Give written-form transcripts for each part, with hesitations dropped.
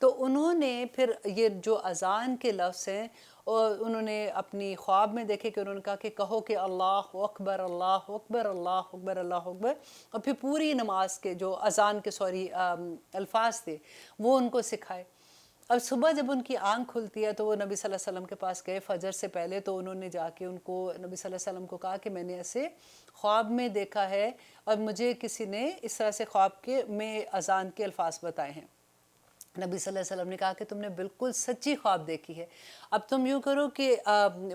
تو انہوں نے پھر یہ جو اذان کے لفظ ہیں اور انہوں نے اپنی خواب میں دیکھے کہ انہوں نے کہا کہ کہو کہ اللہ اکبر اللہ اکبر اللہ اکبر اللہ اکبر، اور پھر پوری نماز کے جو اذان کے الفاظ تھے وہ ان کو سکھائے۔ اب صبح جب ان کی آنکھ کھلتی ہے تو وہ نبی صلی اللہ علیہ وسلم کے پاس گئے فجر سے پہلے، تو انہوں نے جا کے ان کو نبی صلی اللہ علیہ وسلم کو کہا کہ میں نے ایسے خواب میں دیکھا ہے اور مجھے کسی نے اس طرح سے خواب کے میں اذان کے الفاظ بتائے ہیں۔ نبی صلی اللہ علیہ وسلم نے کہا کہ تم نے بالکل سچی خواب دیکھی ہے، اب تم یوں کرو کہ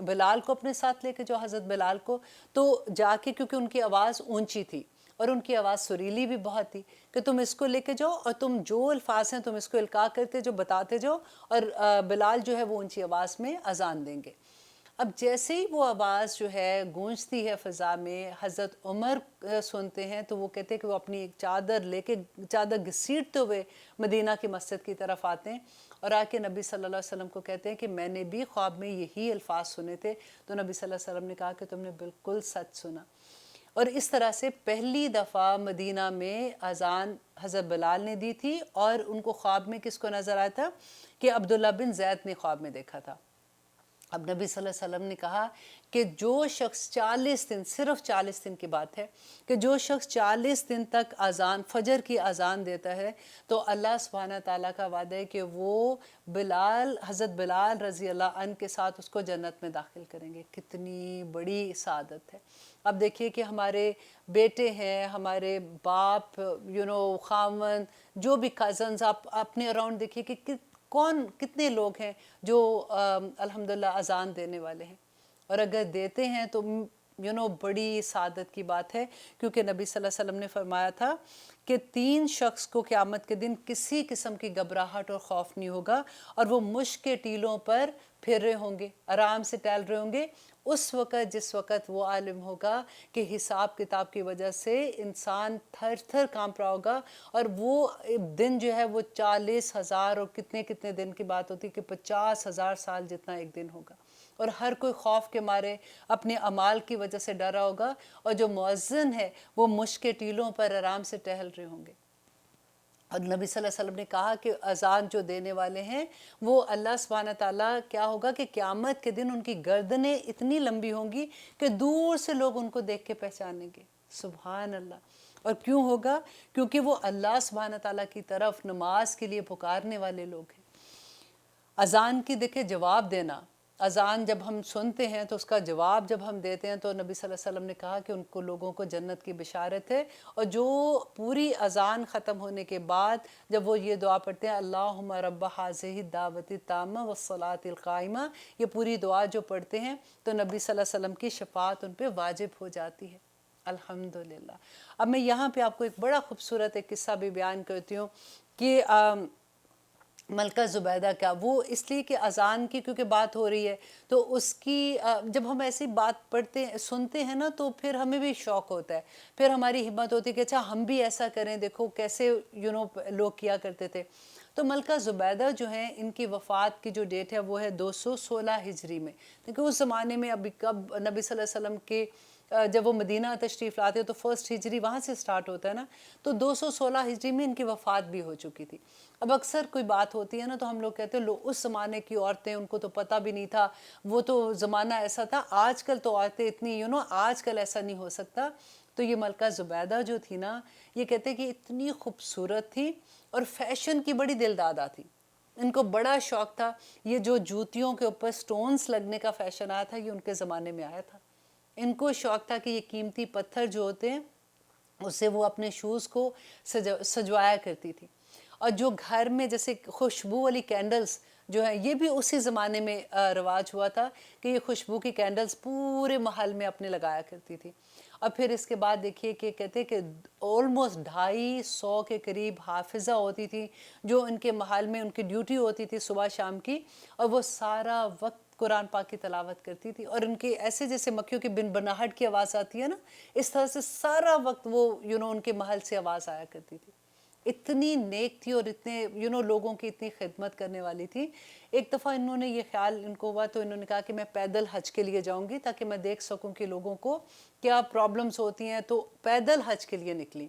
بلال کو اپنے ساتھ لے کے جو حضرت بلال کو، تو جا کے، کیونکہ ان کی آواز اونچی تھی اور ان کی آواز سریلی بھی بہت تھی، کہ تم اس کو لے کے جاؤ اور تم جو الفاظ ہیں تم اس کو القاء کرتے جو بتاتے جاؤ، اور بلال جو ہے وہ اونچی آواز میں اذان دیں گے۔ اب جیسے ہی وہ آواز جو ہے گونجتی ہے فضا میں، حضرت عمر سنتے ہیں تو وہ کہتے ہیں کہ وہ اپنی ایک چادر لے کے، چادر گھسیٹتے ہوئے مدینہ کی مسجد کی طرف آتے ہیں اور آ کے نبی صلی اللہ علیہ وسلم کو کہتے ہیں کہ میں نے بھی خواب میں یہی الفاظ سنے تھے۔ تو نبی صلی اللہ علیہ وسلم نے کہا کہ تم نے بالکل سچ سنا۔ اور اس طرح سے پہلی دفعہ مدینہ میں اذان حضرت بلال نے دی تھی، اور ان کو خواب میں کس کو نظر آیا تھا کہ عبداللہ بن زید نے خواب میں دیکھا تھا۔ اب نبی صلی اللہ علیہ وسلم نے کہا کہ جو شخص 40 دن، صرف 40 دن کی بات ہے، کہ جو شخص 40 دن تک اذان، فجر کی اذان دیتا ہے، تو اللہ سبحانہ تعالیٰ کا وعدہ ہے کہ وہ حضرت بلال رضی اللہ عنہ کے ساتھ اس کو جنت میں داخل کریں گے۔ کتنی بڑی سعادت ہے۔ اب دیکھیے کہ ہمارے بیٹے ہیں، ہمارے باپ، خاون، جو بھی کزنز، آپ اپنے اراؤنڈ دیکھیے کہ کتنے لوگ ہیں جو الحمدللہ اذان دینے والے ہیں، اور اگر دیتے ہیں تو بڑی سعادت کی بات ہے، کیونکہ نبی صلی اللہ علیہ وسلم نے فرمایا تھا کہ 3 شخص کو قیامت کے دن کسی قسم کی گھبراہٹ اور خوف نہیں ہوگا، اور وہ مشک کے ٹیلوں پر پھر رہے ہوں گے، آرام سے ٹہل رہے ہوں گے اس وقت جس وقت وہ عالم ہوگا کہ حساب کتاب کی وجہ سے انسان تھر تھر کانپ رہا ہوگا، اور وہ دن جو ہے وہ 40,000 اور کتنے دن کی بات ہوتی کہ 50,000 سال جتنا ایک دن ہوگا، اور ہر کوئی خوف کے مارے اپنے اعمال کی وجہ سے ڈرا ہوگا، اور جو مؤذن ہے وہ مشک کے ٹیلوں پر آرام سے ٹہل رہے ہوں گے۔ اور نبی صلی اللہ علیہ وسلم نے کہا کہ اذان جو دینے والے ہیں وہ اللہ سبحانہ تعالیٰ کیا ہوگا کہ قیامت کے دن ان کی گردنیں اتنی لمبی ہوں گی کہ دور سے لوگ ان کو دیکھ کے پہچانیں گے۔ سبحان اللہ۔ اور کیوں ہوگا؟ کیونکہ وہ اللہ سبحانہ تعالیٰ کی طرف نماز کے لیے پکارنے والے لوگ ہیں۔ اذان کی دیکھیں جواب دینا، اذان جب ہم سنتے ہیں تو اس کا جواب جب ہم دیتے ہیں، تو نبی صلی اللہ علیہ وسلم نے کہا کہ ان کو لوگوں کو جنت کی بشارت ہے، اور جو پوری اذان ختم ہونے کے بعد جب وہ یہ دعا پڑھتے ہیں اللہم رب ہذہ الدعوۃ التامہ والصلاۃ القائمہ، یہ پوری دعا جو پڑھتے ہیں تو نبی صلی اللہ علیہ وسلم کی شفاعت ان پہ واجب ہو جاتی ہے۔ الحمدللہ۔ اب میں یہاں پہ آپ کو ایک بڑا خوبصورت ایک قصہ بھی بیان کرتی ہوں کہ ملکہ زبیدہ کا، وہ اس لیے کہ اذان کی کیونکہ بات ہو رہی ہے تو اس کی جب ہم ایسی بات پڑھتے سنتے ہیں نا تو پھر ہمیں بھی شوق ہوتا ہے، پھر ہماری ہمت ہوتی ہے کہ اچھا ہم بھی ایسا کریں، دیکھو کیسے لوگ کیا کرتے تھے۔ تو ملکہ زبیدہ جو ہیں، ان کی وفات کی جو ڈیٹ ہے وہ ہے 216 ہجری میں، کیونکہ اس زمانے میں ابھی کب نبی صلی اللہ علیہ وسلم کے جب وہ مدینہ تشریف لاتے تو فرسٹ ہجری وہاں سے سٹارٹ ہوتا ہے نا، تو 216 ہجری میں ان کی وفات بھی ہو چکی تھی۔ اب اکثر کوئی بات ہوتی ہے نا تو ہم لوگ کہتے ہیں اس زمانے کی عورتیں، ان کو تو پتہ بھی نہیں تھا، وہ تو زمانہ ایسا تھا، آج کل تو عورتیں اتنی آج کل ایسا نہیں ہو سکتا۔ تو یہ ملکہ زبیدہ جو تھی نا، یہ کہتے ہیں کہ اتنی خوبصورت تھی اور فیشن کی بڑی دلدادہ تھی، ان کو بڑا شوق تھا، یہ جو جوتیوں کے اوپر سٹونز لگنے کا فیشن آیا تھا یہ ان کے زمانے میں آیا تھا۔ ان کو شوق تھا کہ یہ قیمتی پتھر جو ہوتے ہیں اس سے وہ اپنے شوز کو سجوایا کرتی تھی، اور جو گھر میں جیسے خوشبو والی کینڈلز جو ہیں، یہ بھی اسی زمانے میں رواج ہوا تھا کہ یہ خوشبو کی کینڈلز پورے محل میں اپنے لگایا کرتی تھی۔ اور پھر اس کے بعد دیکھیے کہ کہتے کہ آلموسٹ 250 کے قریب حافظہ ہوتی تھی جو ان کے محل میں ان کی ڈیوٹی ہوتی تھی صبح شام کی، اور وہ سارا وقت قرآن پاک کی تلاوت کرتی تھی، اور ان کے ایسے جیسے مکھیوں کی بن بناہٹ کی آواز آتی ہے نا، اس طرح سے سارا وقت وہ ان کے محل سے آواز آیا کرتی تھی۔ اتنی نیک تھی اور اتنے لوگوں کی اتنی خدمت کرنے والی تھی۔ ایک دفعہ انہوں نے یہ خیال ان کو ہوا تو انہوں نے کہا کہ میں پیدل حج کے لیے جاؤں گی تاکہ میں دیکھ سکوں کہ لوگوں کو کیا پرابلمز ہوتی ہیں، تو پیدل حج کے لیے نکلی۔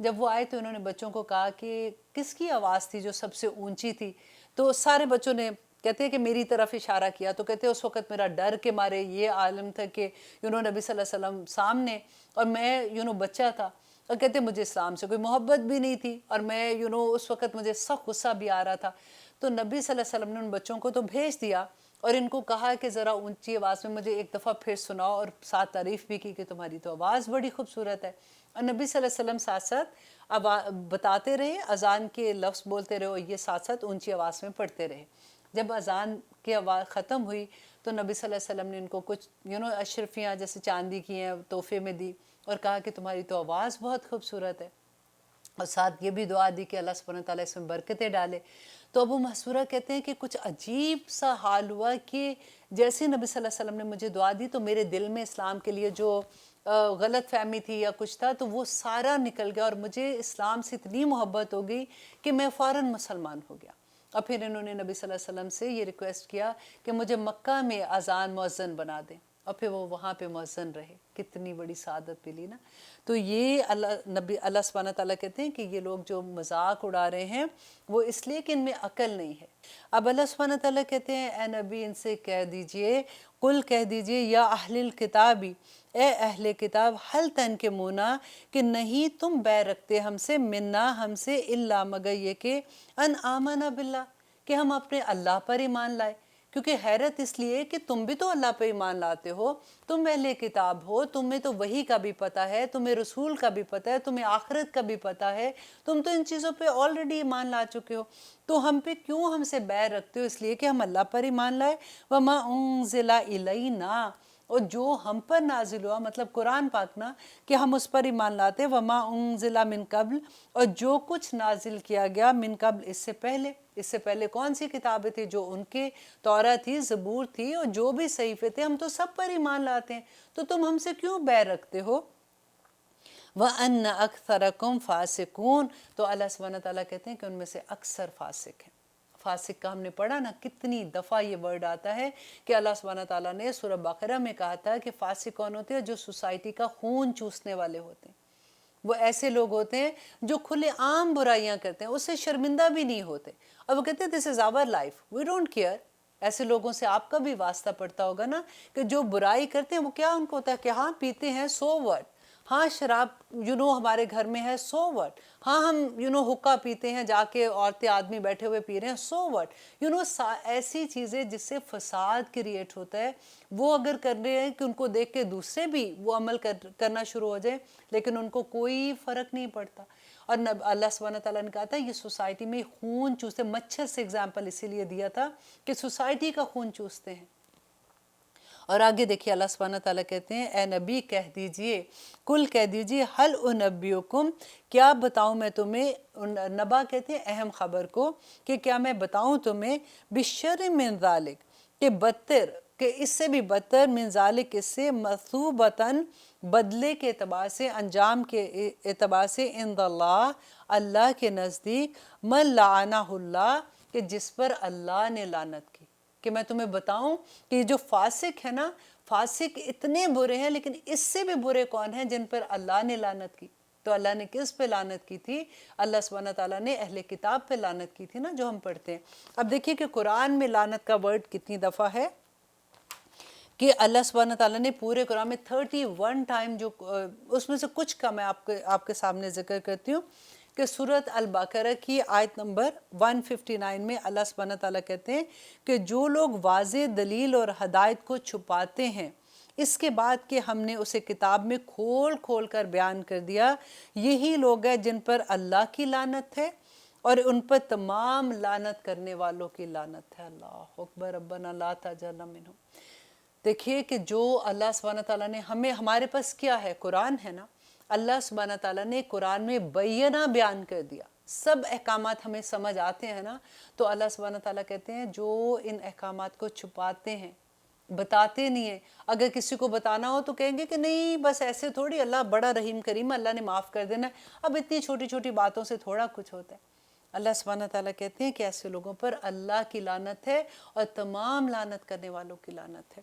جب وہ آئے تو انہوں نے بچوں کو کہا کہ کس کی آواز تھی جو سب سے اونچی تھی؟ تو سارے بچوں نے کہتے ہیں کہ میری طرف اشارہ کیا، تو کہتے ہیں اس وقت میرا ڈر کے مارے یہ عالم تھا کہ نبی صلی اللہ علیہ وسلم سامنے اور میں بچہ تھا، اور کہتے ہیں مجھے اسلام سے کوئی محبت بھی نہیں تھی، اور میں اس وقت مجھے سخت غصہ بھی آ رہا تھا۔ تو نبی صلی اللہ علیہ وسلم نے ان بچوں کو تو بھیج دیا اور ان کو کہا کہ ذرا اونچی آواز میں مجھے ایک دفعہ پھر سناؤ، اور ساتھ تعریف بھی کی کہ تمہاری تو آواز بڑی خوبصورت ہے۔ اور نبی صلی اللہ علیہ وسلم ساتھ ساتھ بتاتے رہے، اذان کے لفظ بولتے رہے، اور یہ ساتھ ساتھ اونچی آواز میں پڑھتے رہے۔ جب اذان کی آواز ختم ہوئی تو نبی صلی اللہ علیہ وسلم نے ان کو کچھ اشرفیاں جیسے چاندی کی ہیں تحفے میں دی، اور کہا کہ تمہاری تو آواز بہت خوبصورت ہے، اور ساتھ یہ بھی دعا دی کہ اللہ سبحانہ تعالیٰ اس میں برکتیں ڈالے۔ تو ابو محسورہ کہتے ہیں کہ کچھ عجیب سا حال ہوا کہ جیسے نبی صلی اللہ علیہ وسلم نے مجھے دعا دی تو میرے دل میں اسلام کے لیے جو غلط فہمی تھی یا کچھ تھا تو وہ سارا نکل گیا، اور مجھے اسلام سے اتنی محبت ہو گئی کہ میں فوراً مسلمان ہو گیا۔ اور پھر انہوں نے نبی صلی اللہ علیہ وسلم سے یہ ریکویسٹ کیا کہ مجھے مکہ میں اذان مؤذن بنا دیں، اور پھر وہ وہاں پہ مؤذن رہے۔ کتنی بڑی سعادت ملی نا۔ تو یہ اللہ سبحانہ تعالیٰ کہتے ہیں کہ یہ لوگ جو مذاق اڑا رہے ہیں وہ اس لیے کہ ان میں عقل نہیں ہے۔ اب اللہ سبحانہ تعالیٰ کہتے ہیں اے نبی ان سے کہہ دیجئے، قل کہہ دیجئے یا اہل الکتابی، اے اہل کتاب، حل تنکمونا کہ نہیں تم بے رکھتے ہم سے، منا ہم سے، الا مگر یہ کہ ان آمنا باللہ کہ ہم اپنے اللہ پر ایمان لائے۔ کیونکہ حیرت اس لیے کہ تم بھی تو اللہ پہ ایمان لاتے ہو، تم اہل کتاب ہو، تمہیں تو وحی کا بھی پتہ ہے، تمہیں رسول کا بھی پتہ ہے، تمہیں آخرت کا بھی پتہ ہے، تم تو ان چیزوں پہ آلریڈی ایمان لا چکے ہو، تو ہم پہ کیوں ہم سے بیر رکھتے ہو؟ اس لیے کہ ہم اللہ پر ایمان لائے۔ وَمَا أُنزِلَ إِلَيْنَا، اور جو ہم پر نازل ہوا مطلب قرآن پاک نا، کہ ہم اس پر ایمان لاتے۔ وَمَا أُنزِلَ مِن قبل، اور جو کچھ نازل کیا گیا من قبل اس سے پہلے۔ اس سے پہلے کون سی کتابیں تھی؟ جو ان کے تورات تھی، زبور تھی، اور جو بھی صحیفے تھے، ہم تو سب پر ایمان لاتے ہیں، تو تم ہم سے کیوں بیر رکھتے ہو؟ وَأَنَّ أَكْثَرَكُمْ فَاسِقُونَ، تو اللہ سبحانہ تعالیٰ کہتے ہیں کہ ان میں سے اکثر فاسق ہیں۔ فاسق کا ہم نے پڑھا نا کتنی دفعہ یہ ورڈ آتا ہے کہ اللہ سبحانہ تعالیٰ نے سورہ بقرہ میں کہا تھا کہ فاسق کون ہوتے ہیں؟ جو سوسائٹی کا خون چوسنے والے ہوتے ہیں۔ وہ ایسے لوگ ہوتے ہیں جو کھلے عام برائیاں کرتے ہیں، اس سے شرمندہ بھی نہیں ہوتے، اور وہ کہتے ہیں this is our life, we don't care. ایسے لوگوں سے آپ کا بھی واسطہ پڑتا ہوگا نا کہ جو برائی کرتے ہیں وہ کیا ان کو ہوتا ہے کہ ہاں پیتے ہیں، سو وٹ، ہاں شراب ہمارے گھر میں ہے، سو وٹ، ہاں ہم حقہ پیتے ہیں، جا کے عورتیں آدمی بیٹھے ہوئے پی رہے ہیں، سو وٹ۔ ایسی چیزیں جس سے فساد کریٹ ہوتا ہے وہ اگر کر رہے ہیں کہ ان کو دیکھ کے دوسرے بھی وہ عمل کرنا شروع ہو جائے، لیکن ان کو کوئی فرق نہیں پڑتا۔ اور اللہ سبحانہ تعالیٰ نے کہا تھا یہ سوسائٹی میں خون چوستے، مچھر سے اگزامپل اسی لیے دیا تھا کہ سوسائٹی کا خون چوستے ہیں۔ اور آگے دیکھیے اللہ سبحانہ تعالیٰ کہتے ہیں اے نبی کہہ دیجئے، کل کہہ دیجئے، حل انبیوکم کیا بتاؤں میں تمہیں، نبا کہتے ہیں اہم خبر کو، کہ کیا میں بتاؤں تمہیں، بشر من ذالک کہ بدتر، کہ اس سے بھی بدتر، من ذالک اس سے، مثوبتاً بدلے کے اعتبار سے، انجام کے اعتبار سے، عند اللہ اللہ کے نزدیک، من لعنہ اللہ کہ جس پر اللہ نے لعنت کی۔ کہ میں تمہیں بتاؤں کہ جو فاسق ہے نا، فاسق اتنے برے ہیں، لیکن اس سے بھی برے کون ہیں؟ جن پر اللہ نے لعنت کی۔ تو اللہ نے کس پہ لعنت کی تھی؟ اللہ سبحانہ تعالیٰ نے اہل کتاب پہ لعنت کی تھی نا، جو ہم پڑھتے ہیں۔ اب دیکھیے کہ قرآن میں لعنت کا ورڈ کتنی دفعہ ہے، کہ اللہ سبحانہ تعالیٰ نے پورے قرآن میں 31 ٹائم، جو اس میں سے کچھ کا میں آپ کے سامنے ذکر کرتی ہوں، کہ سورۃ البقرہ کی آیت نمبر 159 میں اللہ سبحانہ تعالیٰ کہتے ہیں کہ جو لوگ واضح دلیل اور ہدایت کو چھپاتے ہیں اس کے بعد کہ ہم نے اسے کتاب میں کھول کھول کر بیان کر دیا، یہی لوگ ہیں جن پر اللہ کی لعنت ہے اور ان پر تمام لعنت کرنے والوں کی لعنت ہے۔ اللہ اکبر، ربنا لا تجعلنا منہم۔ دیکھیے کہ جو اللہ سبحانہ تعالیٰ نے ہمارے پاس کیا ہے؟ قرآن ہے نا۔ اللہ سبحانہ تعالیٰ نے قرآن میں بینہ بیان کر دیا، سب احکامات ہمیں سمجھ آتے ہیں نا۔ تو اللہ سبحانہ تعالیٰ کہتے ہیں جو ان احکامات کو چھپاتے ہیں، بتاتے نہیں ہیں، اگر کسی کو بتانا ہو تو کہیں گے کہ نہیں بس ایسے تھوڑی، اللہ بڑا رحیم کریم، اللہ نے معاف کر دینا ہے، اب اتنی چھوٹی چھوٹی باتوں سے تھوڑا کچھ ہوتا ہے۔ اللہ سبحانہ تعالیٰ کہتے ہیں کہ ایسے لوگوں پر اللہ کی لعنت ہے اور تمام لعنت کرنے والوں کی لعنت ہے۔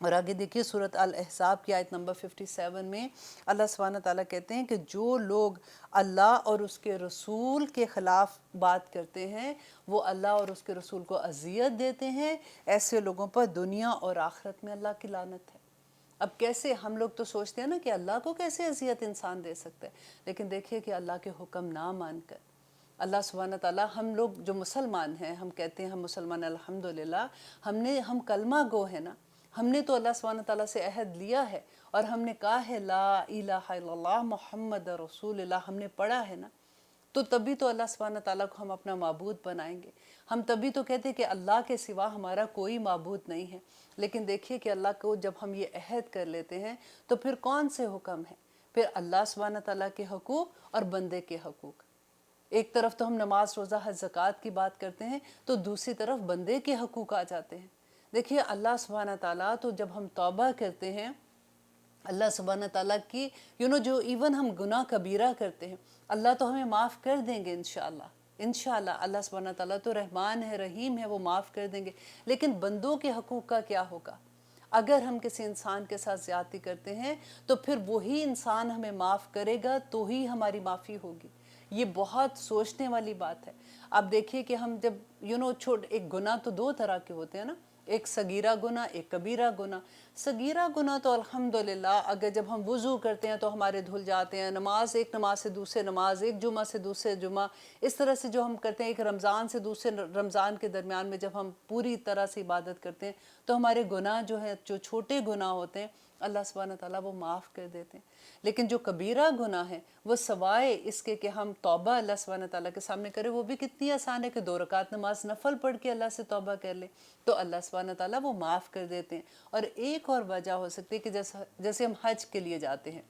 اور آگے دیکھیے سورۃ الاحزاب کی آیت نمبر 57 میں اللہ سبحانہ تعالیٰ کہتے ہیں کہ جو لوگ اللہ اور اس کے رسول کے خلاف بات کرتے ہیں، وہ اللہ اور اس کے رسول کو اذیت دیتے ہیں، ایسے لوگوں پر دنیا اور آخرت میں اللہ کی لعنت ہے۔ اب کیسے ہم لوگ تو سوچتے ہیں نا کہ اللہ کو کیسے اذیت انسان دے سکتا ہے، لیکن دیکھیے کہ اللہ کے حکم نہ مان کر اللہ سبحانہ تعالیٰ، ہم لوگ جو مسلمان ہیں، ہم کہتے ہیں ہم مسلمان الحمدللہ، ہم کلمہ گو ہیں نا، ہم نے تو اللہ سبحانہ تعالیٰ سے عہد لیا ہے اور ہم نے کہا ہے لا الہ الا اللہ محمد رسول اللہ، ہم نے پڑھا ہے نا، تو تبھی تو اللہ سبحانہ تعالیٰ کو ہم اپنا معبود بنائیں گے۔ ہم تبھی تو کہتے ہیں کہ اللہ کے سوا ہمارا کوئی معبود نہیں ہے۔ لیکن دیکھیے کہ اللہ کو جب ہم یہ عہد کر لیتے ہیں تو پھر کون سے حکم ہیں؟ پھر اللہ سبحانہ تعالیٰ کے حقوق اور بندے کے حقوق۔ ایک طرف تو ہم نماز روزہ حج زکوٰۃ کی بات کرتے ہیں تو دوسری طرف بندے کے حقوق آ جاتے ہیں۔ دیکھیے اللہ سبحانہ تعالیٰ تو جب ہم توبہ کرتے ہیں اللہ سبحانہ تعالیٰ کی جو ایون ہم گناہ کبیرہ کرتے ہیں اللہ تو ہمیں معاف کر دیں گے انشاءاللہ۔ انشاءاللہ اللہ سبحانہ تعالیٰ تو رحمان ہے، رحیم ہے، وہ معاف کر دیں گے۔ لیکن بندوں کے حقوق کا کیا ہوگا؟ اگر ہم کسی انسان کے ساتھ زیادتی کرتے ہیں تو پھر وہی انسان ہمیں معاف کرے گا تو ہی ہماری معافی ہوگی۔ یہ بہت سوچنے والی بات ہے۔ آپ دیکھیے کہ ہم جب ایک گناہ تو دو طرح کے ہوتے ہیں نا، ایک صغیرہ گناہ، ایک کبیرہ گناہ۔ صغیرہ گناہ تو الحمدللہ اگر جب ہم وضو کرتے ہیں تو ہمارے دھل جاتے ہیں، ایک نماز سے دوسرے نماز، ایک جمعہ سے دوسرے جمعہ، اس طرح سے جو ہم کرتے ہیں، ایک رمضان سے دوسرے رمضان کے درمیان میں جب ہم پوری طرح سے عبادت کرتے ہیں تو ہمارے گناہ جو چھوٹے گناہ ہوتے ہیں اللہ سبحانہ تعالیٰ وہ معاف کر دیتے ہیں۔ لیکن جو کبیرہ گناہ ہے وہ سوائے اس کے کہ ہم توبہ اللہ سبحانہ تعالیٰ کے سامنے کریں، وہ بھی کتنی آسان ہے کہ 2 رکعت نماز نفل پڑھ کے اللہ سے توبہ کر لیں تو اللہ سبحانہ تعالیٰ وہ معاف کر دیتے ہیں۔ اور ایک اور وجہ ہو سکتی ہے کہ جیسے ہم حج کے لیے جاتے ہیں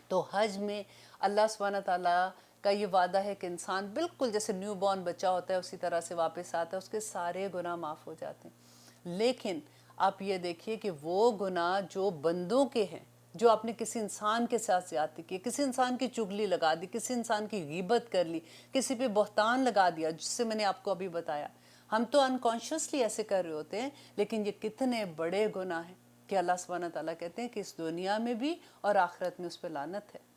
تو حج میں اللہ سبحانہ تعالیٰ کا یہ وعدہ ہے کہ انسان بالکل جیسے نیو بورن بچہ ہوتا ہے اسی طرح سے واپس آتا ہے، اس کے سارے گناہ معاف ہو جاتے ہیں۔ لیکن آپ یہ دیکھیے کہ وہ گناہ جو بندوں کے ہیں، جو آپ نے کسی انسان کے ساتھ زیادتی کی، کسی انسان کی چغلی لگا دی، کسی انسان کی غیبت کر لی، کسی پہ بہتان لگا دیا، جس سے میں نے آپ کو ابھی بتایا، ہم تو انکانشیسلی ایسے کر رہے ہوتے ہیں، لیکن یہ کتنے بڑے گناہ ہیں کہ اللہ سبحانہ تعالیٰ کہتے ہیں کہ اس دنیا میں بھی اور آخرت میں اس پہ لعنت ہے۔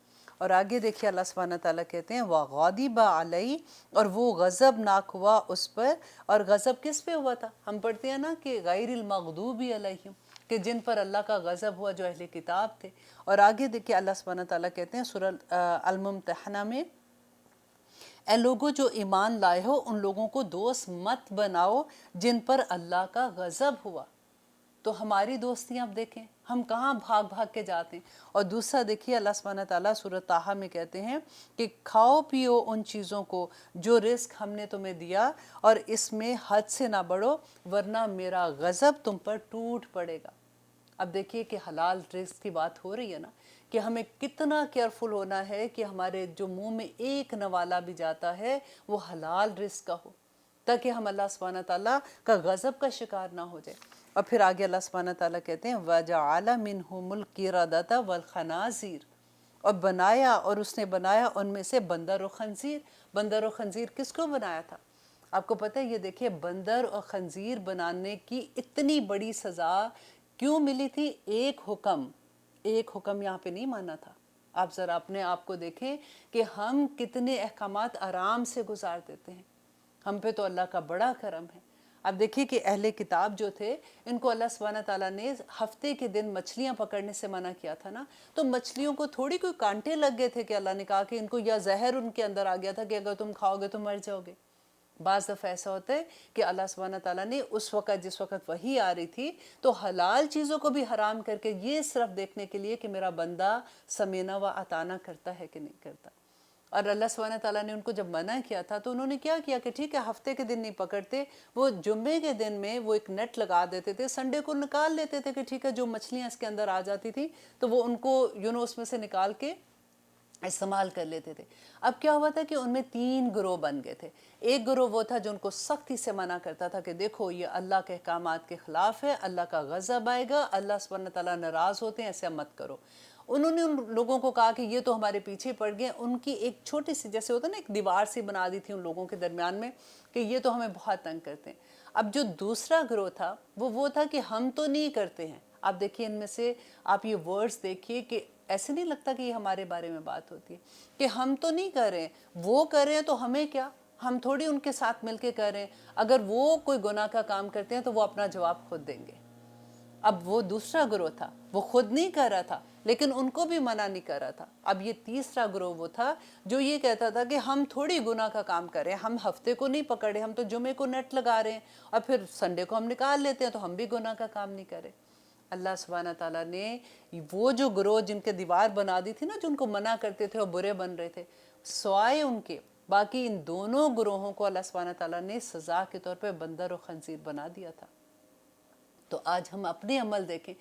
اور آگے دیکھیے اللہ سبحانہ تعالیٰ کہتے ہیں وَغَضِبَ عَلَيْهِ، اور وہ غضب ناک ہوا اس پر۔ اور غضب کس پہ ہوا تھا؟ ہم پڑھتے ہیں نا کہ غیر المغضوب علیہم، کہ جن پر اللہ کا غضب ہوا جو اہل کتاب تھے۔ اور آگے دیکھیے اللہ سبحانہ تعالیٰ کہتے ہیں سورہ الممتحنہ میں اے لوگوں جو ایمان لائے ہو ان لوگوں کو دوست مت بناؤ جن پر اللہ کا غضب ہوا۔ تو ہماری دوستیاں اب دیکھیں ہم کہاں بھاگ بھاگ کے جاتے ہیں۔ اور دوسرا دیکھیے اللہ سبحانہ تعالیٰ سورہ طٰہٰ میں کہتے ہیں کہ کھاؤ پیو ان چیزوں کو جو رزق ہم نے تمہیں دیا اور اس میں حد سے نہ بڑھو ورنہ میرا غضب تم پر ٹوٹ پڑے گا۔ اب دیکھیے کہ حلال رزق کی بات ہو رہی ہے نا، کہ ہمیں کتنا کیئرفل ہونا ہے کہ ہمارے جو منہ میں ایک نوالا بھی جاتا ہے وہ حلال رزق کا ہو، تاکہ ہم اللہ سبحانہ تعالیٰ کا غضب کا شکار نہ ہو جائے۔ اور پھر آگے اللہ سبحانہ تعالیٰ کہتے ہیں وَجَعَلَ مِنْهُمُ الْقِرَدَةَ وَالْخَنَازِيرَ، اور بنایا اور اس نے بنایا ان میں سے بندر و خنزیر۔ بندر و خنزیر کس کو بنایا تھا؟ آپ کو پتہ ہے یہ دیکھیے بندر اور خنزیر بنانے کی اتنی بڑی سزا کیوں ملی تھی؟ ایک حکم یہاں پہ نہیں مانا تھا۔ آپ ذرا اپنے آپ کو دیکھیں کہ ہم کتنے احکامات آرام سے گزار دیتے ہیں، ہم پہ تو اللہ کا بڑا کرم ہے۔ اب دیکھیے کہ اہل کتاب جو تھے ان کو اللہ سبحانہ تعالیٰ نے ہفتے کے دن مچھلیاں پکڑنے سے منع کیا تھا نا، تو مچھلیوں کو تھوڑی کوئی کانٹے لگ گئے تھے کہ اللہ نے کہا کہ ان کو یا زہر ان کے اندر آ گیا تھا کہ اگر تم کھاؤ گے تو مر جاؤ گے۔ بعض دفعہ ایسا ہوتا ہے کہ اللہ سبحانہ تعالیٰ نے اس وقت جس وقت وحی آ رہی تھی تو حلال چیزوں کو بھی حرام کر کے یہ صرف دیکھنے کے لیے کہ میرا بندہ سمینا و اطانا کرتا ہے کہ نہیں کرتا۔ اور اللہ سبحانہ تعالیٰ نے ان کو جب منع کیا تھا تو انہوں نے کیا کیا کہ ٹھیک ہے ہفتے کے دن نہیں پکڑتے، وہ جمعے کے دن میں وہ ایک نیٹ لگا دیتے تھے، سنڈے کو نکال لیتے تھے کہ ٹھیک ہے جو مچھلیاں اس کے اندر آ جاتی تھی تو وہ ان کو اس میں سے نکال کے استعمال کر لیتے تھے۔ اب کیا ہوا تھا کہ ان میں 3 گروہ بن گئے تھے۔ ایک گروہ وہ تھا جو ان کو سختی سے منع کرتا تھا کہ دیکھو یہ اللہ کے احکامات کے خلاف ہے، اللہ کا غضب آئے گا، اللہ سبحانہ تعالیٰ ناراض ہوتے ہیں، ایسا مت کرو۔ انہوں نے ان لوگوں کو کہا کہ یہ تو ہمارے پیچھے پڑ گئے، ان کی ایک چھوٹی سی جیسے ہوتا ہے نا ایک دیوار سی بنا دی تھی ان لوگوں کے درمیان میں کہ یہ تو ہمیں بہت تنگ کرتے ہیں۔ اب جو دوسرا گروہ تھا وہ تھا کہ ہم تو نہیں کرتے ہیں، آپ دیکھیے ان میں سے آپ یہ ورڈز دیکھیے کہ ایسے نہیں لگتا کہ یہ ہمارے بارے میں بات ہوتی ہے کہ ہم تو نہیں کر رہے ہیں، وہ کر رہے ہیں تو ہمیں کیا، ہم تھوڑی ان کے ساتھ مل کے کر رہے ہیں، اگر وہ کوئی گناہ کا کام کرتے ہیں تو وہ اپنا جواب خود دیں گے۔ اب وہ دوسرا گروہ تھا، وہ خود نہیں کر رہا تھا لیکن ان کو بھی منع نہیں کر رہا تھا۔ اب یہ تیسرا گروہ وہ تھا جو یہ کہتا تھا کہ ہم تھوڑی گناہ کا کام کر رہے ہیں، ہم ہفتے کو نہیں پکڑے، ہم تو جمعے کو نیٹ لگا رہے ہیں اور پھر سنڈے کو ہم نکال لیتے ہیں، تو ہم بھی گناہ کا کام نہیں کرے۔ اللہ سبحانہ تعالیٰ نے وہ جو گروہ جن کے دیوار بنا دی تھی نا، جو ان کو منع کرتے تھے اور برے بن رہے تھے، سوائے ان کے باقی ان دونوں گروہوں کو اللہ سبحانہ تعالیٰ نے سزا کے طور پہ بندر و خنزیر بنا دیا تھا۔ تو آج ہم اپنے عمل دیکھیں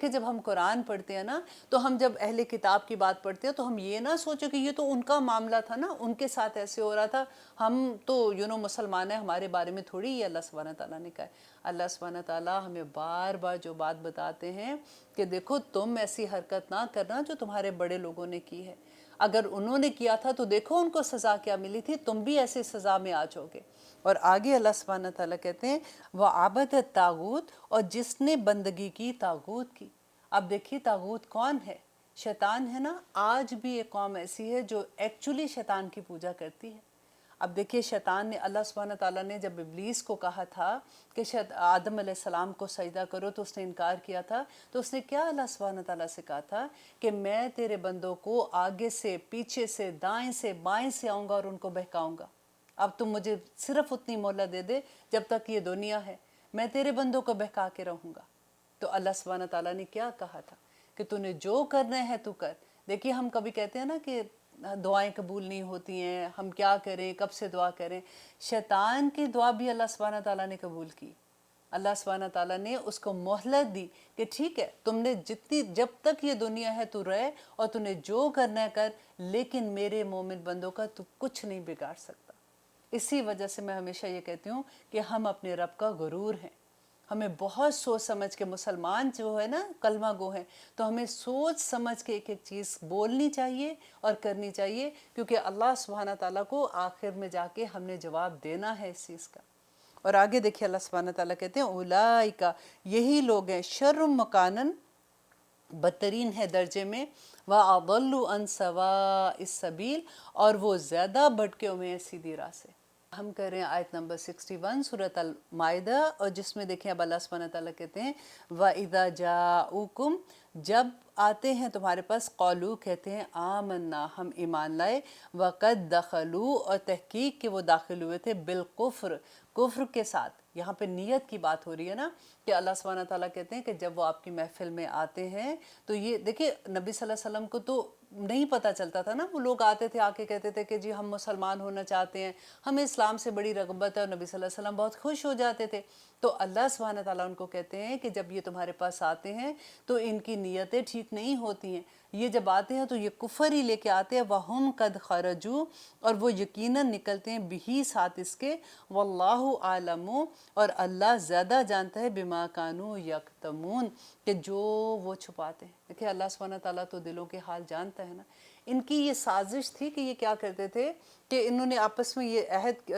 جب ہم قرآن پڑھتے ہیں نا، تو ہم جب اہل کتاب کی بات پڑھتے ہیں تو ہم یہ نہ سوچیں کہ یہ تو ان کا معاملہ تھا نا، ان کے ساتھ ایسے ہو رہا تھا، ہم تو مسلمان ہیں، ہمارے بارے میں تھوڑی یہ اللہ سبحانہ تعالیٰ نے کہا ہے۔ اللہ سبحانہ تعالیٰ ہمیں بار بار جو بات بتاتے ہیں کہ دیکھو تم ایسی حرکت نہ کرنا جو تمہارے بڑے لوگوں نے کی ہے، اگر انہوں نے کیا تھا تو دیکھو ان کو سزا کیا ملی تھی، تم بھی ایسے سزا میں آ جاؤ گے۔ اور آگے اللہ سبحانہ تعالیٰ کہتے ہیں وَعَبَدَ الطاغوت، اور جس نے بندگی کی طاغوت کی۔ اب دیکھیے طاغوت کون ہے؟ شیطان ہے نا۔ آج بھی ایک قوم ایسی ہے جو ایکچولی شیطان کی پوجا کرتی ہے۔ اب دیکھیے شیطان نے، اللہ سبحانہ تعالیٰ نے جب ابلیس کو کہا تھا کہ آدم علیہ السلام کو سجدہ کرو تو اس نے انکار کیا تھا، تو اس نے کیا اللہ سبحانہ تعالیٰ سے کہا تھا کہ میں تیرے بندوں کو آگے سے، پیچھے سے، دائیں سے، بائیں سے آؤں گا اور ان کو بہکاؤں گا۔ اب تم مجھے صرف اتنی مہلت دے دے جب تک یہ دنیا ہے، میں تیرے بندوں کو بہکا کے رہوں گا۔ تو اللہ سبحانہ تعالیٰ نے کیا کہا تھا کہ تو نے جو کرنا ہے تو کر۔ دیکھیے ہم کبھی کہتے ہیں نا کہ دعائیں قبول نہیں ہوتی ہیں، ہم کیا کریں، کب سے دعا کریں۔ شیطان کی دعا بھی اللہ سبحانہ تعالیٰ نے قبول کی۔ اللہ سبحانہ تعالیٰ نے اس کو مہلت دی کہ ٹھیک ہے، تم نے جب تک یہ دنیا ہے تو رہ، اور تو نے جو کرنا ہے کر، لیکن میرے مومن بندوں کا تو کچھ نہیں بگاڑ سکتا۔ اسی وجہ سے میں ہمیشہ یہ کہتی ہوں کہ ہم اپنے رب کا غرور ہیں۔ ہمیں بہت سوچ سمجھ کے، مسلمان جو ہے نا کلمہ گو ہیں، تو ہمیں سوچ سمجھ کے ایک ایک چیز بولنی چاہیے اور کرنی چاہیے، کیونکہ اللہ سبحانہ تعالیٰ کو آخر میں جا کے ہم نے جواب دینا ہے اس چیز کا۔ اور آگے دیکھیے اللہ سبحانہ تعالیٰ کہتے ہیں اولئک، یہی لوگ ہیں، شر مکانن، بدترین ہے درجے میں، وَأَضَلُّ عَنْ سَوَاءِ السَّبِيلِ، اور وہ زیادہ بھٹکے ہوئے ہیں سیدھی راہ سے۔ ہم کر رہے ہیں آیت نمبر 61 سورۃ المائدہ، اور جس میں دیکھیں اب اللہ سبحانہ تعالیٰ کہتے ہیں وَإِذَا جَاءُوكُمْ، جب آتے ہیں تمہارے پاس، قالوا، کہتے ہیں آمنا، ہم ایمان لائے، وَقَدْ دَخَلُوا، اور تحقیق کہ وہ داخل ہوئے تھے، بالکفر، کفر کے ساتھ۔ یہاں پہ نیت کی بات ہو رہی ہے نا، کہ اللہ سبحانہ تعالیٰ کہتے ہیں کہ جب وہ آپ کی محفل میں آتے ہیں تو یہ دیکھیں نبی صلی اللہ علیہ وسلم کو تو نہیں پتہ چلتا تھا نا، وہ لوگ آتے تھے، آ کے کہتے تھے کہ جی ہم مسلمان ہونا چاہتے ہیں، ہمیں اسلام سے بڑی رغبت ہے، اور نبی صلی اللہ علیہ وسلم بہت خوش ہو جاتے تھے۔ تو اللہ سبحانہ تعالیٰ ان کو کہتے ہیں کہ جب یہ تمہارے پاس آتے ہیں تو ان کی نیتیں ٹھیک نہیں ہوتی ہیں، یہ جب آتے ہیں تو یہ کفر ہی لے کے آتے ہیں، وَهُمْ قَدْ خَرَجُوا، اور وہ یقیناً نکلتے ہیں، بِهِ، ساتھ اس کے، وَاللَّهُ عَالَمُ، اور اللہ زیادہ جانتا ہے، بِمَا كَانُوا يَكْتُمُونَ، کہ جو وہ چھپاتے ہیں۔ دیکھیں اللہ سبحانہ تعالیٰ تو دلوں کے حال جانتا ہے نا۔ ان کی یہ سازش تھی کہ یہ کیا کرتے تھے کہ انہوں نے آپس میں یہ عہد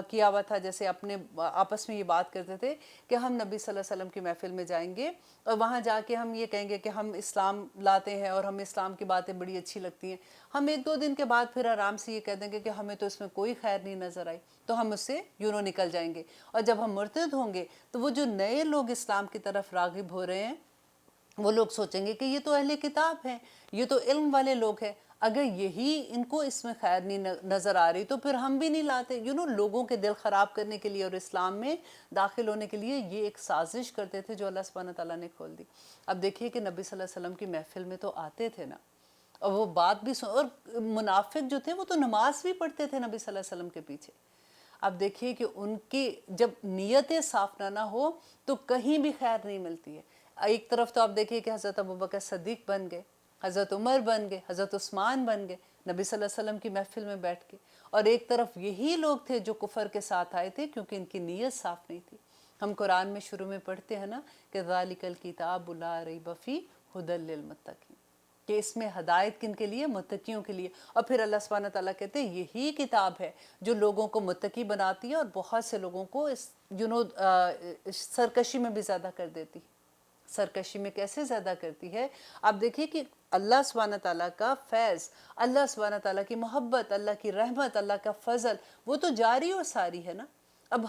کیا ہوا تھا، جیسے اپنے آپس میں یہ بات کرتے تھے کہ ہم نبی صلی اللہ علیہ وسلم کی محفل میں جائیں گے اور وہاں جا کے ہم یہ کہیں گے کہ ہم اسلام لاتے ہیں اور ہمیں اسلام کی باتیں بڑی اچھی لگتی ہیں۔ ہم ایک دو دن کے بعد پھر آرام سے یہ کہہ دیں گے کہ ہمیں تو اس میں کوئی خیر نہیں نظر آئی، تو ہم اس سے نکل جائیں گے۔ اور جب ہم مرتد ہوں گے تو وہ جو نئے لوگ اسلام کی طرف راغب ہو رہے ہیں، وہ لوگ سوچیں گے کہ یہ تو اہل کتاب ہیں، یہ تو علم والے لوگ ہیں، اگر یہی ان کو اس میں خیر نہیں نظر آ رہی تو پھر ہم بھی نہیں لاتے۔ لوگوں کے دل خراب کرنے کے لیے اور اسلام میں داخل ہونے کے لیے یہ ایک سازش کرتے تھے جو اللہ سبحانہ تعالیٰ نے کھول دی۔ اب دیکھیے کہ نبی صلی اللہ علیہ وسلم کی محفل میں تو آتے تھے نا، اور وہ بات بھی اور منافق جو تھے وہ تو نماز بھی پڑھتے تھے نبی صلی اللہ علیہ وسلم کے پیچھے۔ اب دیکھیے کہ ان کی جب نیتیں صاف نہ ہو تو کہیں بھی خیر نہیں ملتی ہے۔ ایک طرف تو آپ دیکھیے کہ حضرت ابوبکر صدیق بن گئے، حضرت عمر بن گئے، حضرت عثمان بن گئے نبی صلی اللہ علیہ وسلم کی محفل میں بیٹھ کے، اور ایک طرف یہی لوگ تھے جو کفر کے ساتھ آئے تھے کیونکہ ان کی نیت صاف نہیں تھی۔ ہم قرآن میں شروع میں پڑھتے ہیں نا کہ ذالک الکتاب لا ریب فیہ ھدی للمتقین، کہ اس میں ہدایت کن کے لیے؟ متقیوں کے لیے۔ اور پھر اللہ سبحانہ تعالیٰ کہتے ہیں یہی کتاب ہے جو لوگوں کو متقی بناتی ہے اور بہت سے لوگوں کو اس سرکشی میں بھی زیادہ کر دیتی۔ سرکشی میں کیسے زیادہ کرتی ہے. آپ دیکھیے کہ اللہ سبحانہ تعالیٰ کا فیض، اللہ سبحانہ تعالیٰ کی محبت، اللہ کی رحمت، اللہ کا فضل وہ تو جاری اور ساری ہے نا. اب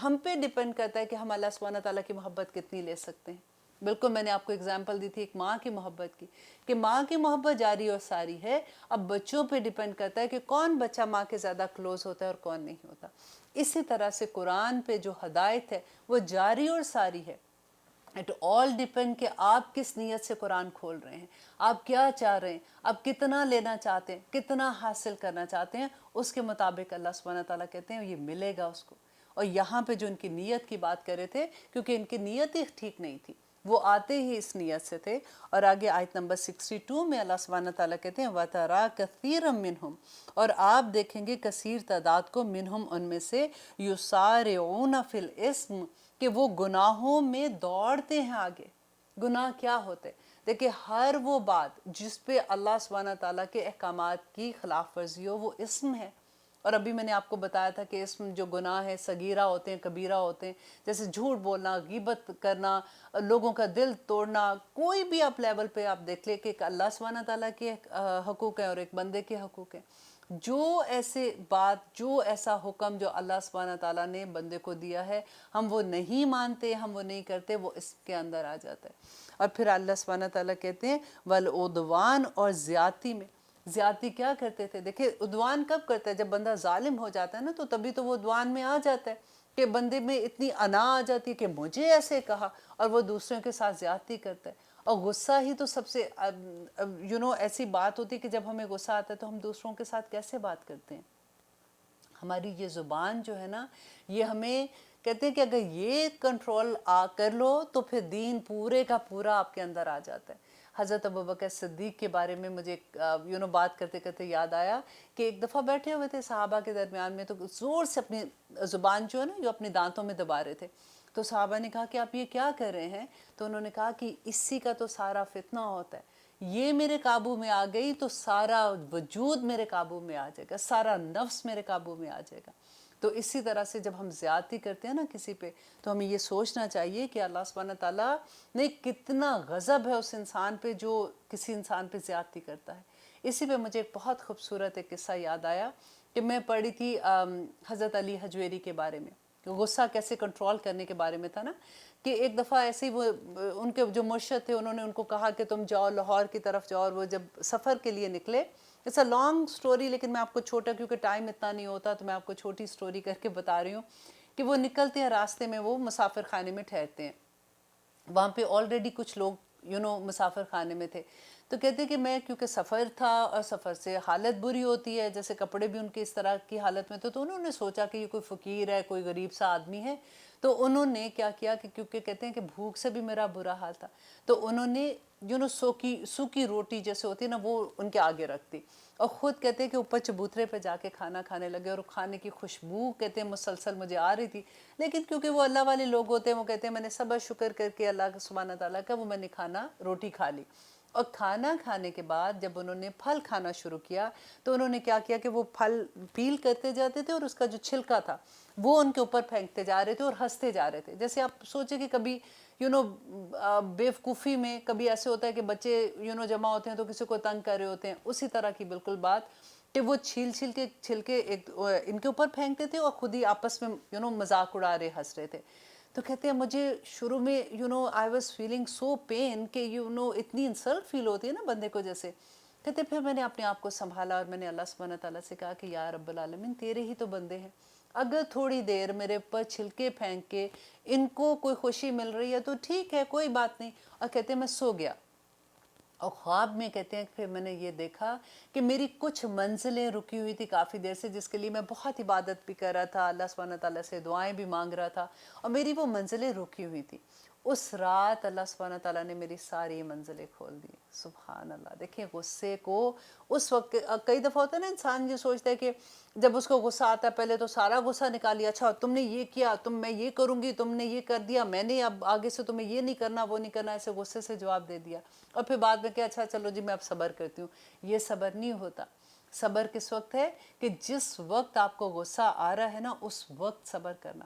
ہم پہ ڈیپینڈ کرتا ہے کہ ہم اللہ سبحانہ تعالیٰ کی محبت کتنی لے سکتے ہیں. بالکل میں نے آپ کو اگزامپل دی تھی ایک ماں کی محبت کی، کہ ماں کی محبت جاری اور ساری ہے. اب بچوں پہ ڈیپینڈ کرتا ہے کہ کون بچہ ماں کے زیادہ کلوز ہوتا ہے اور کون نہیں ہوتا. اسی طرح سے قرآن پہ جو ہدایت ہے وہ جاری اور ساری ہے. اٹ آل ڈیپینڈ کہ آپ کس نیت سے قرآن کھول رہے ہیں، آپ کیا چاہ رہے ہیں، آپ کتنا لینا چاہتے ہیں، کتنا حاصل کرنا چاہتے ہیں، اس کے مطابق اللہ سبحانہ تعالیٰ کہتے ہیں یہ ملے گا اس کو. اور یہاں پہ جو ان کی نیت کی بات کر رہے تھے، کیونکہ ان کی نیت ہی ٹھیک نہیں تھی، وہ آتے ہی اس نیت سے تھے. اور آگے آیت نمبر 62 میں اللہ سبحانہ تعالیٰ کہتے ہیں وَتَرَا كَثِيرًا مِّنْهُمْ، اور آپ دیکھیں گے کثیر تعداد کو، منہم ان میں سے، یُسَارِعُونَ فِي الْإِثْمِ کہ وہ گناہوں میں دوڑتے ہیں آگے. گناہ کیا ہوتے؟ دیکھیں ہر وہ بات جس پہ اللہ سبحانہ تعالیٰ کے احکامات کی خلاف ورزی ہو وہ اسم ہے. اور ابھی میں نے آپ کو بتایا تھا کہ اسم جو گناہ ہے صغیرہ ہوتے ہیں، کبیرہ ہوتے ہیں، جیسے جھوٹ بولنا، غیبت کرنا، لوگوں کا دل توڑنا. کوئی بھی آپ لیول پہ آپ دیکھ لیں کہ ایک اللہ سبحانہ تعالیٰ کے حقوق ہیں اور ایک بندے کے حقوق ہیں. جو ایسے بات، جو ایسا حکم جو اللہ سبحانہ تعالیٰ نے بندے کو دیا ہے، ہم وہ نہیں مانتے، ہم وہ نہیں کرتے، وہ اس کے اندر آ جاتا ہے. اور پھر اللہ سبحانہ تعالیٰ کہتے ہیں والعدوان، اور زیادتی میں. زیادتی کیا کرتے تھے؟ دیکھیں عدوان کب کرتا ہے؟ جب بندہ ظالم ہو جاتا ہے نا، تو تبھی تو وہ عدوان میں آ جاتا ہے کہ بندے میں اتنی انا آ جاتی ہے کہ مجھے ایسے کہا، اور وہ دوسروں کے ساتھ زیادتی کرتا ہے. اور غصہ ہی تو سب سے ایسی بات ہوتی ہے کہ جب ہمیں غصہ آتا ہے تو ہم دوسروں کے ساتھ کیسے بات کرتے ہیں. ہماری یہ زبان جو ہے نا، یہ ہمیں کہتے ہیں کہ اگر یہ کنٹرول کر لو تو پھر دین پورے کا پورا آپ کے اندر آ جاتا ہے. حضرت ابوبکر صدیق کے بارے میں مجھے بات کرتے کرتے یاد آیا کہ ایک دفعہ بیٹھے ہوئے تھے صحابہ کے درمیان میں، تو زور سے اپنی زبان جو ہے نا، جو اپنے دانتوں میں دبا رہے تھے. تو صحابہ نے کہا کہ آپ یہ کیا کر رہے ہیں؟ تو انہوں نے کہا کہ اسی کا تو سارا فتنہ ہوتا ہے، یہ میرے قابو میں آ گئی تو سارا وجود میرے قابو میں آ جائے گا، سارا نفس میرے قابو میں آ جائے گا. تو اسی طرح سے جب ہم زیادتی کرتے ہیں نا کسی پہ، تو ہمیں یہ سوچنا چاہیے کہ اللہ سبحانہ تعالیٰ نے کتنا غضب ہے اس انسان پہ جو کسی انسان پہ زیادتی کرتا ہے. اسی پہ مجھے ایک بہت خوبصورت ایک قصہ یاد آیا کہ میں پڑھی تھی حضرت علی حجویری کے بارے میں، غصہ کیسے کنٹرول کرنے کے بارے میں تھا نا. کہ ایک دفعہ ایسے ہی وہ ان کے جو مرشد تھے انہوں نے ان کو کہا کہ تم جاؤ لاہور کی طرف جاؤ. اور وہ جب سفر کے لیے نکلے، اٹس اے لانگ سٹوری، لیکن میں آپ کو چھوٹا، کیونکہ ٹائم اتنا نہیں ہوتا تو میں آپ کو چھوٹی سٹوری کر کے بتا رہی ہوں کہ وہ نکلتے ہیں، راستے میں وہ مسافر خانے میں ٹھہرتے ہیں. وہاں پہ آلریڈی کچھ لوگ مسافر خانے میں تھے. تو کہتے کہ میں کیونکہ سفر تھا اور سفر سے حالت بری ہوتی ہے، جیسے کپڑے بھی ان کے اس طرح کی حالت میں تھے، تو انہوں نے سوچا کہ یہ کوئی فقیر ہے، کوئی غریب سا آدمی ہے. تو انہوں نے کیا کیا کہ کیونکہ کہتے ہیں کہ بھوک سے بھی میرا برا حال تھا، تو انہوں نے سوکی روٹی جیسے ہوتی ہے نا، وہ ان کے آگے رکھ دی. اور خود کہتے ہیں کہ اوپر چبوترے پہ جا کے کھانا کھانے لگے. اور کھانے کی خوشبو کہتے ہیں مسلسل مجھے آ رہی تھی، لیکن کیونکہ وہ اللہ والے لوگ ہوتے ہیں، وہ کہتے ہیں میں نے صبر شکر کر کے اللہ سبحانہ تعالیٰ کا، وہ میں نے روٹی کھا لی. اور کھانا کھانے کے بعد جب انہوں نے پھل کھانا شروع کیا، تو انہوں نے کیا کیا کہ وہ پھل پیل کرتے جاتے تھے اور اس کا جو چھلکا تھا وہ ان کے اوپر پھینکتے جا رہے تھے اور ہنستے جا رہے تھے. جیسے آپ سوچیں کہ کبھی بیوقوفی میں کبھی ایسے ہوتا ہے کہ بچے جمع ہوتے ہیں تو کسی کو تنگ کر رہے ہوتے ہیں، اسی طرح کی بالکل بات کہ وہ چھیل کے چھلکے ان کے اوپر پھینکتے تھے اور خود ہی آپس میں مذاق اڑا رہے، ہنس رہے تھے. تو کہتے ہیں مجھے شروع میں I was feeling so pain کہ اتنی انسلٹ فیل ہوتی ہے نا بندے کو جیسے. کہتے پھر میں نے اپنے آپ کو سنبھالا اور میں نے اللہ سبحانہ تعالیٰ سے کہا کہ یا رب العالمین، تیرے ہی تو بندے ہیں، اگر تھوڑی دیر میرے اوپر چھلکے پھینک کے ان کو کوئی خوشی مل رہی ہے تو ٹھیک ہے، کوئی بات نہیں. اور کہتے ہیں میں سو گیا، اور خواب میں کہتے ہیں پھر میں نے یہ دیکھا کہ میری کچھ منزلیں رکی ہوئی تھی کافی دیر سے، جس کے لیے میں بہت عبادت بھی کر رہا تھا، اللہ سبحانہ تعالیٰ سے دعائیں بھی مانگ رہا تھا، اور میری وہ منزلیں رکی ہوئی تھی. اس رات اللہ سبحانہ تعالیٰ نے میری ساری منزلیں کھول دی. سبحان اللہ. دیکھیں غصے کو اس وقت کئی دفعہ ہوتا ہے نا، انسان یہ سوچتا ہے کہ جب اس کو غصہ آتا ہے پہلے تو سارا غصہ نکالیا، اچھا تم نے یہ کیا، میں یہ کروں گی، تم نے یہ کر دیا، میں نے اب آگے سے تمہیں یہ نہیں کرنا، وہ نہیں کرنا، ایسے غصے سے جواب دے دیا. اور پھر بعد میں کہ اچھا چلو جی میں اب صبر کرتی ہوں. یہ صبر نہیں ہوتا. صبر کس وقت ہے؟ کہ جس وقت آپ کو غصہ آ رہا ہے نا، اس وقت صبر کرنا.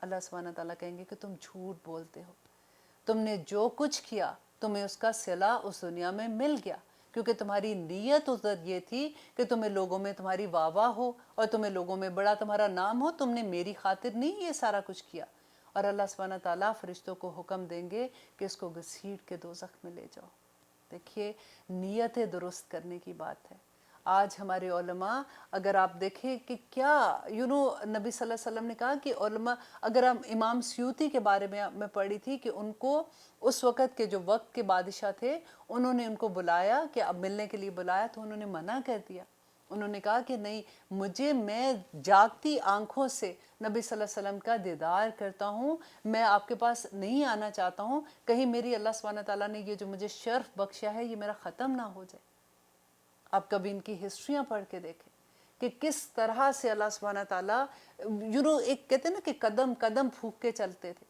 اللہ سبحانہ تعالیٰ کہیں گے کہ تم جھوٹ بولتے ہو، تم نے جو کچھ کیا تمہیں اس کا صلہ اس دنیا میں مل گیا، کیونکہ تمہاری نیت ادھر یہ تھی کہ تمہیں لوگوں میں تمہاری واہ واہ ہو اور تمہیں لوگوں میں بڑا تمہارا نام ہو، تم نے میری خاطر نہیں یہ سارا کچھ کیا۔ اور اللہ سبحانہ تعالیٰ فرشتوں کو حکم دیں گے کہ اس کو گھسیٹ کے دوزخ میں لے جاؤ۔ دیکھیے نیتیں درست کرنے کی بات ہے۔ آج ہمارے علماء اگر آپ دیکھیں کہ کیا نبی صلی اللہ علیہ وسلم نے کہا کہ علماء، اگر ہم امام سیوطی کے بارے میں پڑھی تھی کہ ان کو اس وقت کے جو وقت کے بادشاہ تھے انہوں نے ان کو بلایا کہ اب ملنے کے لیے بلایا تو انہوں نے منع کر دیا۔ انہوں نے کہا کہ نہیں، میں جاگتی آنکھوں سے نبی صلی اللہ علیہ وسلم کا دیدار کرتا ہوں، میں آپ کے پاس نہیں آنا چاہتا ہوں، کہیں میری اللہ سبحانہ تعالیٰ نے یہ جو مجھے شرف بخشا ہے یہ میرا ختم نہ ہو جائے۔ آپ کبھی ان کی ہسٹریاں پڑھ کے دیکھیں کہ کس طرح سے اللہ سبحانہ تعالیٰ ایک کہتے ہیں نا کہ قدم قدم پھونک کے چلتے تھے۔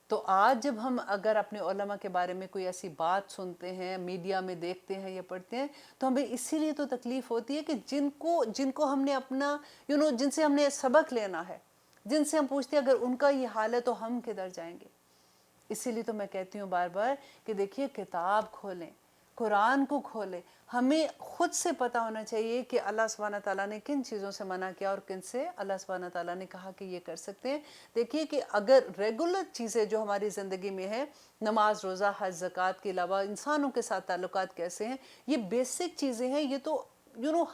تو آج جب ہم اگر اپنے علماء کے بارے میں کوئی ایسی بات سنتے ہیں، میڈیا میں دیکھتے ہیں یا پڑھتے ہیں، تو ہمیں اسی لیے تو تکلیف ہوتی ہے کہ جن کو ہم نے اپنا جن سے ہم نے سبق لینا ہے، جن سے ہم پوچھتے ہیں اگر ان کا یہ حال ہے تو ہم کدھر جائیں گے۔ اسی لیے تو میں کہتی ہوں بار بار کہ دیکھیے کتاب کھولیں، قرآن کو کھولیں، ہمیں خود سے پتہ ہونا چاہیے کہ اللہ سبحانہ تعالیٰ نے کن چیزوں سے منع کیا اور کن سے اللہ سبحانہ تعالیٰ نے کہا کہ یہ کر سکتے ہیں۔ دیکھیے کہ اگر ریگولر چیزیں جو ہماری زندگی میں ہیں، نماز، روزہ، حج، زکوٰۃ کے علاوہ انسانوں کے ساتھ تعلقات کیسے ہیں، یہ بیسک چیزیں ہیں، یہ تو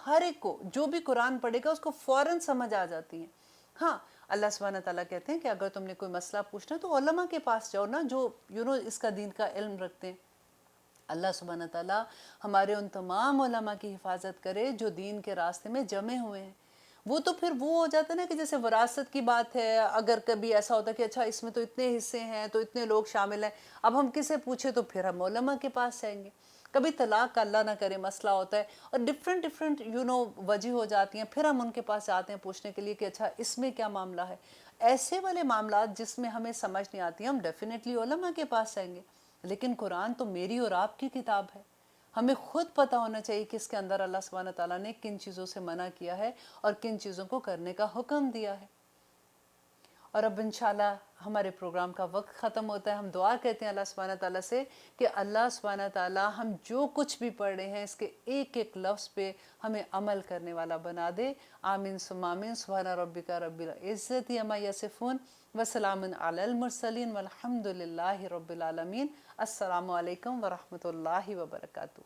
ہر ایک کو جو بھی قرآن پڑھے گا اس کو فوراً سمجھ آ جاتی ہیں۔ ہاں، اللہ سبحانہ تعالیٰ کہتے ہیں کہ اگر تم نے کوئی مسئلہ پوچھنا تو علماء کے پاس جاؤ نا، جو اس کا دین کا علم رکھتے ہیں۔ اللہ سبحانہ تعالیٰ ہمارے ان تمام علماء کی حفاظت کرے جو دین کے راستے میں جمے ہوئے ہیں۔ وہ تو پھر وہ ہو جاتا ہے نا کہ جیسے وراثت کی بات ہے، اگر کبھی ایسا ہوتا ہے کہ اچھا اس میں تو اتنے حصے ہیں تو اتنے لوگ شامل ہیں، اب ہم کسے پوچھیں، تو پھر ہم علماء کے پاس جائیں گے۔ کبھی طلاق کا اللہ نہ کرے مسئلہ ہوتا ہے اور ڈفرینٹ وجہ ہو جاتی ہیں، پھر ہم ان کے پاس جاتے ہیں پوچھنے کے لیے کہ اچھا اس میں کیا معاملہ ہے۔ ایسے والے معاملات جس میں ہمیں سمجھ نہیں آتی ہیں، ہم ڈیفینیٹلی علماء کے پاس جائیں گے۔ لیکن قرآن تو میری اور آپ کی کتاب ہے، ہمیں خود پتہ ہونا چاہیے کہ اس کے اندر اللہ سبحانہ تعالیٰ نے کن چیزوں سے منع کیا ہے اور کن چیزوں کو کرنے کا حکم دیا ہے۔ اور اب انشاءاللہ ہمارے پروگرام کا وقت ختم ہوتا ہے۔ ہم دعا کہتے ہیں اللہ سبحانہ تعالیٰ سے کہ اللہ سبحانہ تعالیٰ ہم جو کچھ بھی پڑھ رہے ہیں اس کے ایک ایک لفظ پہ ہمیں عمل کرنے والا بنا دے۔ آمین ثم آمین۔ سبحان ربک رب العزت عما یصفون وسلام علی المرسلین والحمد للہ رب العالمین۔ السلام علیکم ورحمۃ اللہ وبرکاتہ۔